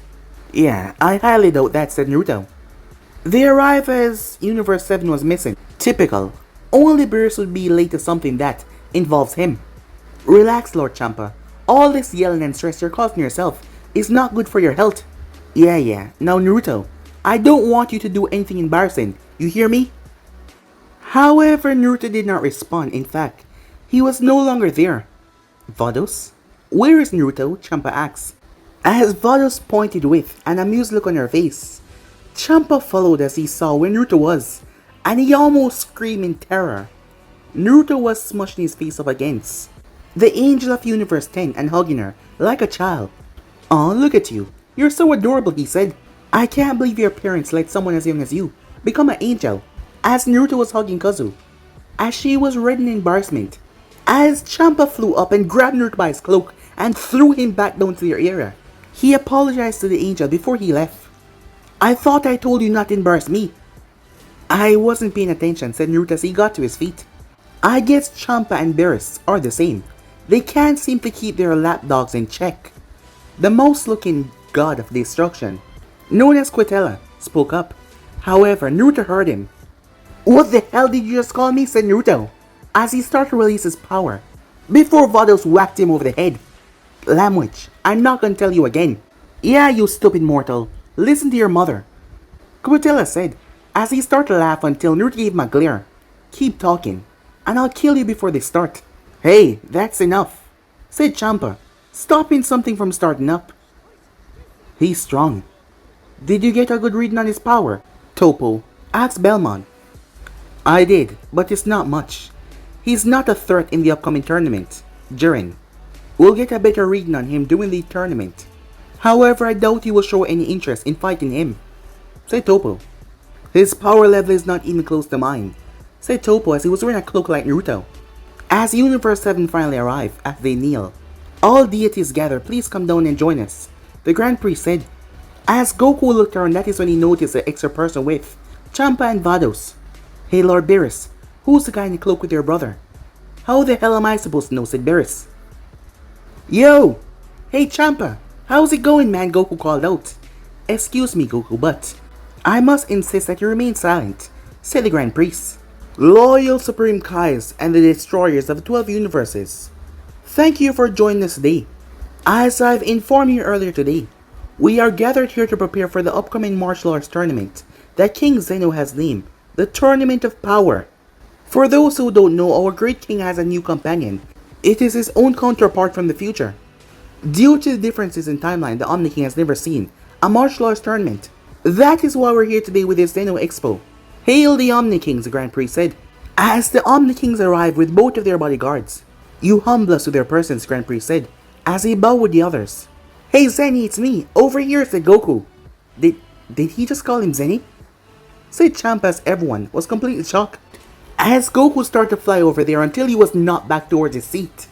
Yeah, I highly doubt that, said Naruto. They arrived as Universe 7 was missing. Typical. Only Beerus would be late to something that involves him. Relax, Lord Champa. All this yelling and stress you're causing yourself is not good for your health. Yeah. Now Naruto, I don't want you to do anything embarrassing. You hear me? However, Naruto did not respond. In fact, he was no longer there. Vados? Where is Naruto? Champa asked. As Vados pointed with an amused look on her face, Champa followed as he saw where Naruto was, and he almost screamed in terror. Naruto was smushing his face up against the Angel of Universe 10 and hugging her like a child. "Aw, look at you. You're so adorable," he said. "I can't believe your parents let someone as young as you become an angel." As Naruto was hugging Kazu, as she was red in embarrassment, as Champa flew up and grabbed Naruto by his cloak and threw him back down to their area. He apologized to the angel before he left. "I thought I told you not to embarrass me." "I wasn't paying attention," said Naruto as he got to his feet. "I guess Champa and Beerus are the same. They can't seem to keep their lapdogs in check." The mouse-looking god of destruction, known as Quitella, spoke up. However, Naruto heard him. "What the hell did you just call me?" said Naruto, as he started to release his power, before Vados whacked him over the head. "Language, I'm not gonna tell you again." "Yeah, you stupid mortal. Listen to your mother," Quitella said, as he started to laugh until Naruto gave him a glare. "Keep talking, and I'll kill you before they start." "Hey, that's enough," said Champa, stopping something from starting up. "He's strong. Did you get a good reading on his power?" Topo asked Belmont. "I did, but it's not much. He's not a threat in the upcoming tournament, Jiren. We'll get a better reading on him during the tournament. However, I doubt he will show any interest in fighting him," said Topo. "His power level is not even close to mine," said Topo as he was wearing a cloak like Naruto. As Universe 7 finally arrived, as they kneel, "All deities gather, please come down and join us," the Grand Priest said. As Goku looked around, that is when he noticed an extra person with Champa and Vados. "Hey Lord Beerus, who's the guy in the cloak with your brother?" "How the hell am I supposed to know?" said Beerus. "Yo! Hey Champa, how's it going, man?" Goku called out. "Excuse me, Goku, but I must insist that you remain silent," said the Grand Priest. "Loyal Supreme Kais and the Destroyers of 12 Universes, thank you for joining us today. As I've informed you earlier today, we are gathered here to prepare for the upcoming martial arts tournament that King Zeno has named the Tournament of Power. For those who don't know, our great king has a new companion. It is his own counterpart from the future. Due to the differences in timeline, the Omni King has never seen a martial arts tournament. That is why we're here today with this Zeno Expo. Hail the Omni Kings," the Grand Priest said. As the Omni Kings arrived with both of their bodyguards, "You humble us with their presence," Grand Priest said, as he bowed with the others. "Hey Zenny, it's me, over here," said Goku. Did he just call him Zenny?" said Champa as everyone was completely shocked. As Goku started to fly over there until he was knocked back towards his seat.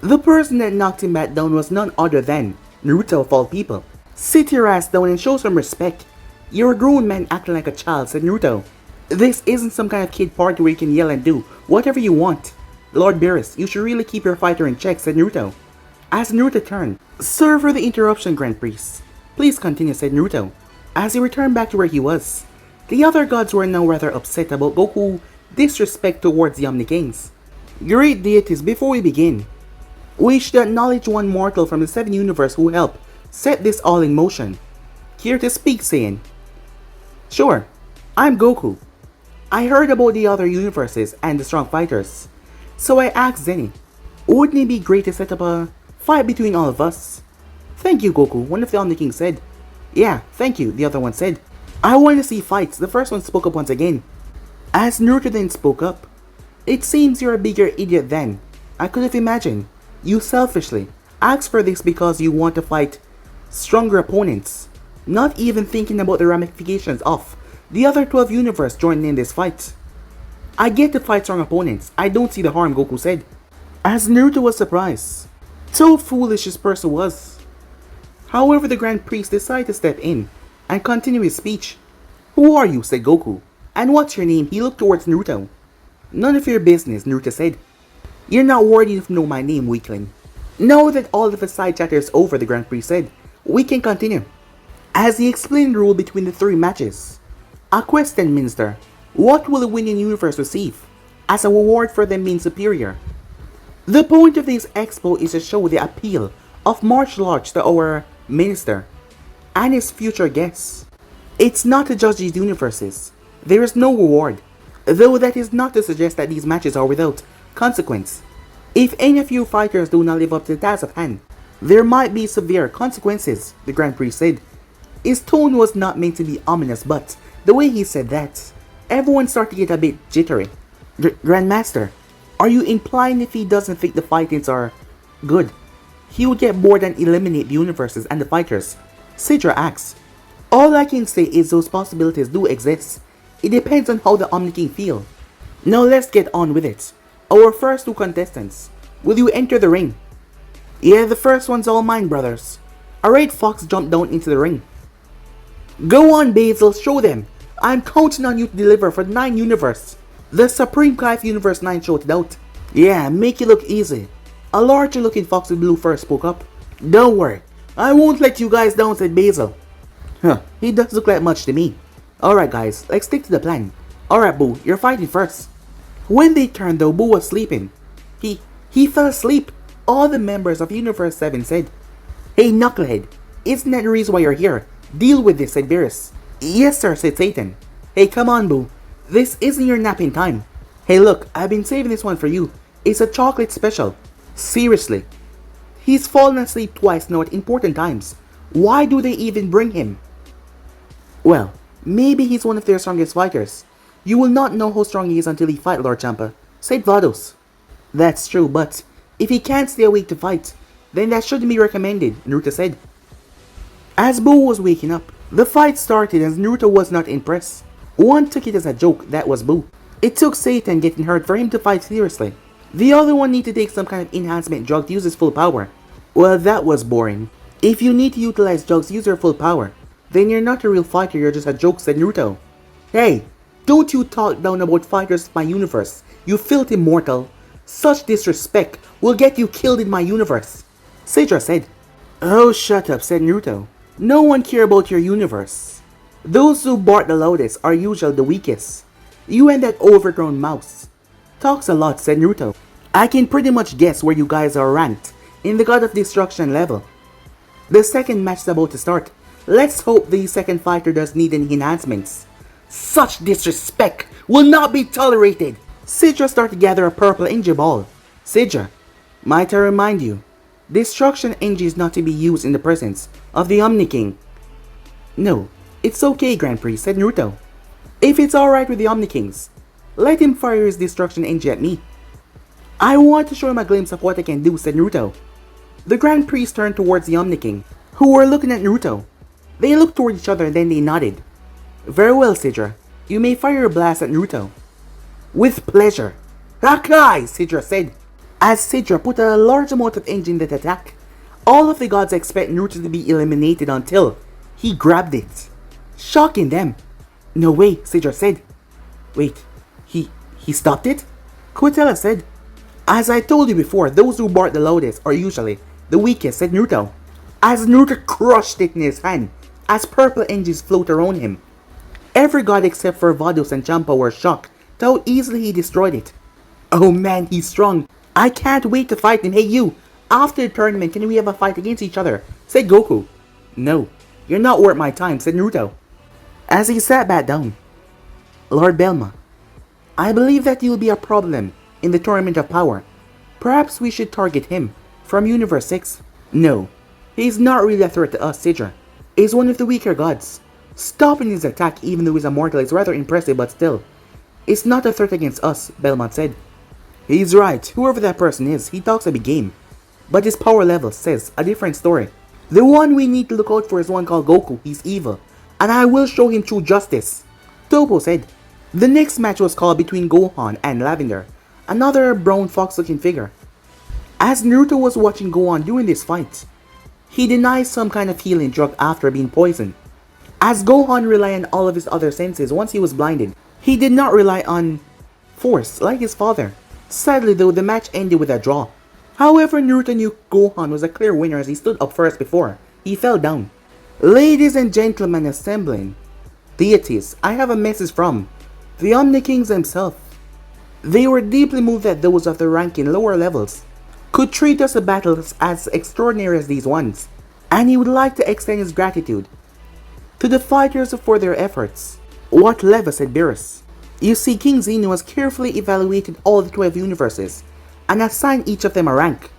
The person that knocked him back down was none other than Naruto of all people. "Sit your ass down and show some respect. You're a grown man acting like a child," said Naruto. "This isn't some kind of kid party where you can yell and do whatever you want. Lord Beerus, you should really keep your fighter in check," said Naruto. As Naruto turned, "Sorry for the interruption, Grand Priest. Please continue," said Naruto, as he returned back to where he was. The other gods were now rather upset about Goku's disrespect towards the Omni Kings. "Great deities, before we begin, we should acknowledge one mortal from the 7 universe who helped set this all in motion. Here to speak, Saiyan." "Sure, I'm Goku. I heard about the other universes and the strong fighters, so I asked Zenny, wouldn't it be great to set up a fight between all of us?" "Thank you, Goku," one of the Omni Kings said. "Yeah, thank you," the other one said. "I want to see fights," the first one spoke up once again. As Naruto then spoke up, "It seems you're a bigger idiot than I could have imagined. You selfishly ask for this because you want to fight stronger opponents, not even thinking about the ramifications of the other 12 universe joining in this fight. I get to fight strong opponents, I don't see the harm, Goku said. As Naruto was surprised, so foolish this person was. However, the Grand Priest decided to step in and continue his speech. Who are you? Said Goku. And what's your name? He looked towards Naruto. None of your business, Naruto said. You're not worthy to know my name, weakling. Now that all of the side chatter is over, the Grand Priest said, we can continue. As he explained the rule between the 3 matches. A question, Minister. What will the winning universe receive as a reward for them being superior? The point of this expo is to show the appeal of martial arts to our Minister and his future guests. It's not to judge these universes. There is no reward, though that is not to suggest that these matches are without consequence. If any of you fighters do not live up to the task at hand, there might be severe consequences, the Grand Priest said. His tone was not meant to be ominous, but the way he said that, everyone started to get a bit jittery. Grandmaster, are you implying if he doesn't think the fightings are good, he would get bored and eliminate the universes and the fighters? Sidra asks. All I can say is those possibilities do exist. It depends on how the Omni King feel. Now let's get on with it. Our first 2 contestants. Will you enter the ring? Yeah, the first one's all mine, brothers. Alright, Fox jumped down into the ring. Go on, Basil, show them. I'm counting on you to deliver for 9 universe. The Supreme Clive Universe 9 shouted out. Yeah, make it look easy. A larger looking fox with blue fur spoke up. Don't worry, I won't let you guys down, said Basil. He does look like much to me. Alright guys, let's stick to the plan. Alright Boo, you're fighting first. When they turned though, Boo was sleeping. He fell asleep, all the members of Universe 7 said. Hey Knucklehead, isn't that the reason why you're here? Deal with this, said Beerus. Yes sir, said Satan. Hey come on Boo, this isn't your napping time. Hey look, I've been saving this one for you. It's a chocolate special. Seriously. He's fallen asleep twice now at important times. Why do they even bring him? Well, maybe he's one of their strongest fighters. You will not know how strong he is until he fight, Lord Champa, said Vados. That's true, but if he can't stay awake to fight, then that shouldn't be recommended, Naruto said. As Boo was waking up, the fight started and Naruto was not impressed. One took it as a joke, that was Boo. It took Satan getting hurt for him to fight seriously. The other one needed to take some kind of enhancement drug to use his full power. Well, that was boring. If you need to utilize drugs to use your full power, then you're not a real fighter, you're just a joke, said Naruto. Hey, don't you talk down about fighters of my universe, you filthy mortal. Such disrespect will get you killed in my universe, Sidra said. Oh, shut up, said Naruto. No one care about your universe. Those who bark the loudest are usually the weakest. You and that overgrown mouse. Talks a lot, said Naruto. I can pretty much guess where you guys are ranked in the God of Destruction level. The second match is about to start. Let's hope the second fighter does need any enhancements. Such disrespect will not be tolerated. Sidra started to gather a purple energy ball. Sidra, might I remind you, Destruction energy is not to be used in the presence of the Omni King. No, it's okay, Grand Priest, said Naruto. If it's alright with the Omni Kings, let him fire his Destruction energy at me. I want to show him a glimpse of what I can do, said Naruto. The Grand Priest turned towards the Omni King, who were looking at Naruto. They looked toward each other and then they nodded. Very well, Sidra. You may fire a blast at Naruto. With pleasure. Hakai, Sidra said. As Sidra put a large amount of energy in that attack, all of the gods expect Naruto to be eliminated until he grabbed it, shocking them. No way, Sidra said. Wait, he stopped it? Quintella said. As I told you before, those who bark the loudest are usually the weakest, said Naruto. As Naruto crushed it in his hand, as purple energies float around him. Every god except for Vados and Champa were shocked at how easily he destroyed it. Oh man, he's strong. I can't wait to fight him. Hey you, after the tournament, can we have a fight against each other? Said Goku. No, you're not worth my time, said Naruto. As he sat back down. Lord Belma, I believe that you'll be a problem in the Tournament of Power. Perhaps we should target him from Universe 6. No, he's not really a threat to us, Sidra. He's one of the weaker gods. Stopping his attack even though he's a mortal is rather impressive, but still, it's not a threat against us, Belmont said. He's right, whoever that person is, he talks a big game. but his power level says a different story. The one we need to look out for is one called Goku. He's evil, and I will show him true justice, Topo said. The next match was called between Gohan and Lavender, another brown fox looking figure. As Naruto was watching Gohan during this fight, he denies some kind of healing drug after being poisoned. As Gohan relied on all of his other senses once he was blinded, he did not rely on force like his father. Sadly though, the match ended with a draw. However, Naruto knew Gohan was a clear winner as he stood up first before he fell down. Ladies and gentlemen assembling, deities, I have a message from the Omni Kings themselves. They were deeply moved that those of the rank in lower levels could treat us battles as extraordinary as these ones, and he would like to extend his gratitude to the fighters for their efforts. What level, said Beerus. You see, King Zeno has carefully evaluated all the 12 universes and assigned each of them a rank.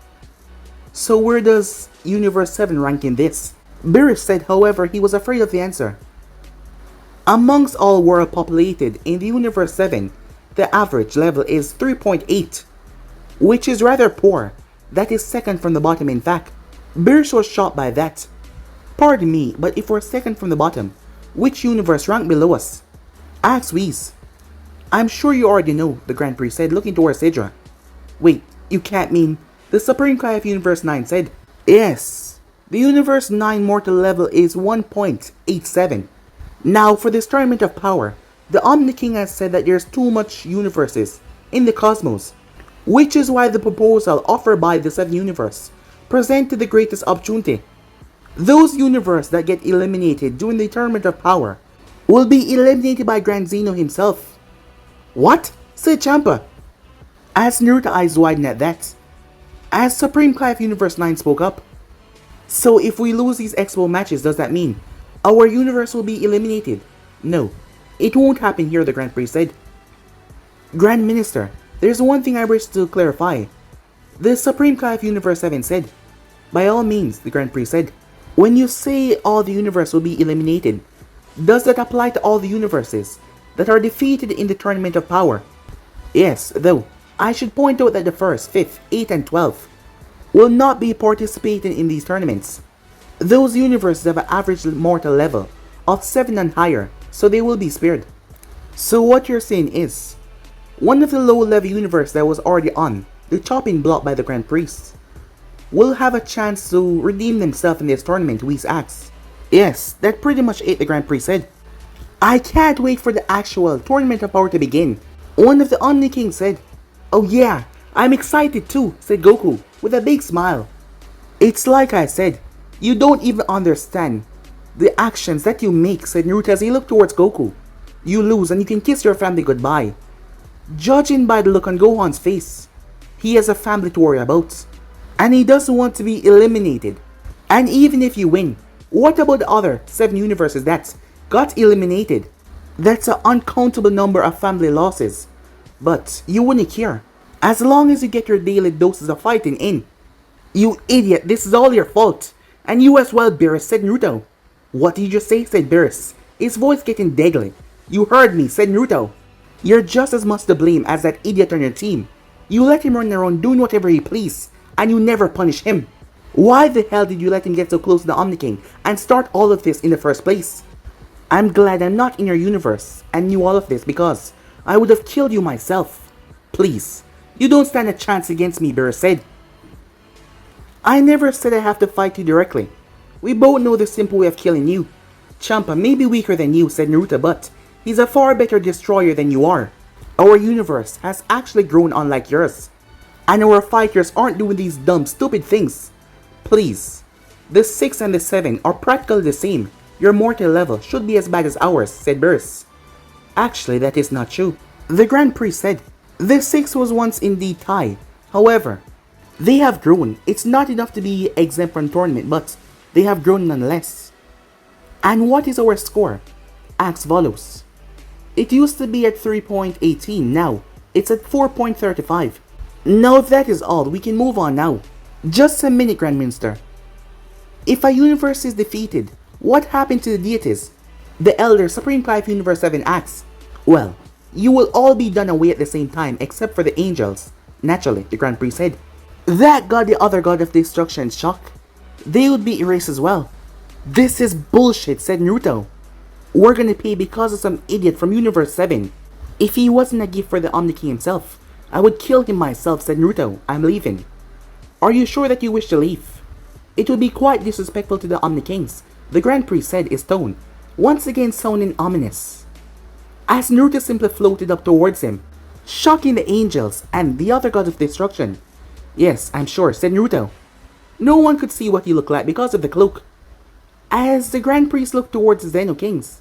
So where does Universe 7 rank in this? Beerus said, however, he was afraid of the answer. Amongst all world populated in the Universe 7, the average level is 3.8, which is rather poor. That is second from the bottom in fact. Beerus was shocked by that. Pardon me, but if we're second from the bottom, which universe ranked below us? Asked Whis. I'm sure you already know, the Grand Prix said, looking towards Sidra. Wait, you can't mean... The Supreme Kai of Universe 9 said. Yes, the Universe 9 mortal level is 1.87. Now, for this tournament of power, the Omni King has said that there's too much universes in the cosmos, which is why the proposal offered by the 7 universe presented the greatest opportunity. Those universes that get eliminated during the tournament of power will be eliminated by Grand Zeno himself. What? Said Champa. As Naruto's eyes widened at that, as Supreme Kai of Universe 9 spoke up. So if we lose these Expo matches, does that mean our universe will be eliminated? No, it won't happen here, the Grand Prix said. Grand Minister, there's one thing I wish to clarify. The Supreme Kai of Universe 7 said. By all means, the Grand Prix said. When you say all the universe will be eliminated, does that apply to all the universes that are defeated in the Tournament of Power? Yes, though, I should point out that the 1st, 5th, 8th, and 12th will not be participating in these tournaments. Those universes have an average mortal level of 7 and higher, so they will be spared. So what you're saying is, one of the low-level universe that was already on the chopping block by the Grand Priest will have a chance to redeem themselves in this tournament, Whis asked. Yes, that pretty much it, the Grand Prix said. I can't wait for the actual Tournament of Power to begin, one of the Omni Kings said. Oh yeah, I'm excited too, said Goku with a big smile. It's like I said, you don't even understand the actions that you make, said Naruto as he looked towards Goku. You lose and you can kiss your family goodbye. Judging by the look on Gohan's face, he has a family to worry about, and he doesn't want to be eliminated. And even if you win, what about the other 7 universes that got eliminated? That's an uncountable number of family losses. But you wouldn't care, as long as you get your daily doses of fighting in. You idiot, this is all your fault. And you as well, Beerus, said Naruto. What did you just say, said Beerus, his voice getting deadly. You heard me, said Naruto. You're just as much to blame as that idiot on your team. You let him run around doing whatever he please, and you never punish him. Why the hell did you let him get so close to the Omni King and start all of this in the first place? I'm glad I'm not in your universe and knew all of this, because I would have killed you myself. Please, you don't stand a chance against me, Beerus said. I never said I have to fight you directly. We both know the simple way of killing you. Champa may be weaker than you, said Naruto, but he's a far better destroyer than you are. Our universe has actually grown unlike yours, and our fighters aren't doing these dumb, stupid things. Please, the 6 and the 7 are practically the same. Your mortal level should be as bad as ours, said Beerus. Actually, that is not true, the Grand Prix said. The 6 was once indeed tied. However, they have grown. It's not enough to be exempt from tournament, but they have grown nonetheless. And what is our score? Asked Vados. It used to be at 3.18, now it's at 4.35. Now if that is all, we can move on now. Just a minute, Grand Minister. If a universe is defeated, what happened to the deities? The Elder Supreme Kai of Universe 7 asks. Well, you will all be done away at the same time except for the angels. Naturally, the Grand Prix said. That got the other god of destruction shocked. They would be erased as well. This is bullshit, said Naruto. We're gonna pay because of some idiot from Universe 7. If he wasn't a gift for the Omni King himself, I would kill him myself, said Naruto. I'm leaving. Are you sure that you wish to leave? It would be quite disrespectful to the Omni Kings, the Grand Priest said, his tone once again sounding ominous. As Naruto simply floated up towards him, shocking the angels and the other god of destruction. Yes, I'm sure, said Naruto. No one could see what he looked like because of the cloak. As the Grand Priest looked towards the Zeno Kings,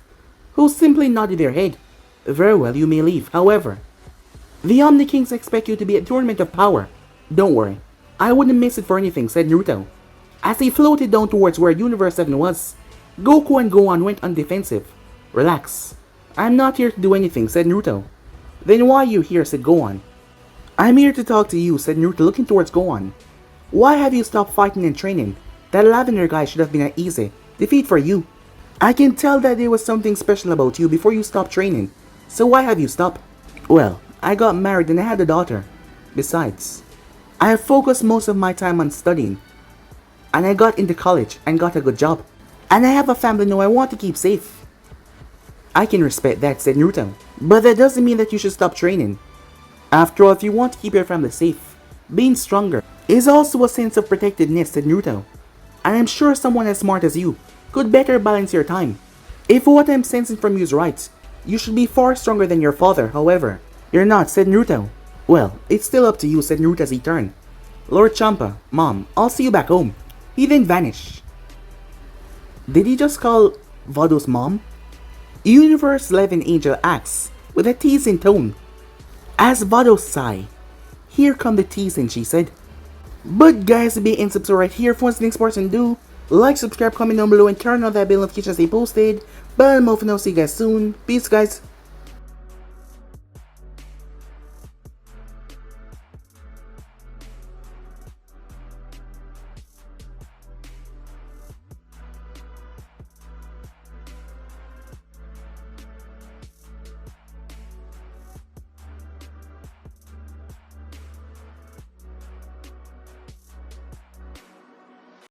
who simply nodded their head. Very well, you may leave, however. The Omni Kings expect you to be a tournament of power. Don't worry, I wouldn't miss it for anything, said Naruto. As he floated down towards where Universe 7 was, Goku and Gohan went on defensive. Relax. I'm not here to do anything, said Naruto. Then why are you here, said Gohan. I'm here to talk to you, said Naruto looking towards Gohan. Why have you stopped fighting and training? That lavender guy should have been an easy defeat for you. I can tell that there was something special about you before you stopped training. So why have you stopped? Well, I got married and I had a daughter. Besides, I have focused most of my time on studying. And I got into college and got a good job. And I have a family now I want to keep safe. I can respect that, said Naruto. But that doesn't mean that you should stop training. After all, if you want to keep your family safe, being stronger is also a sense of protectiveness, said Naruto. And I'm sure someone as smart as you could better balance your time. If what I'm sensing from you is right, you should be far stronger than your father, however. You're not, said Naruto. Well, it's still up to you, said Naruto as he turned. Lord Champa, Mom, I'll see you back home. He then vanished. Did he just call Vados Mom? Universe 11 Angel acts with a teasing tone. As Vados sigh, here come the teasing, she said. But guys, be in subscribe right here for what's the next person do. Like, subscribe, comment down below, and turn on that bell notification as they posted. But I'm off and I'll see you guys soon. Peace, guys.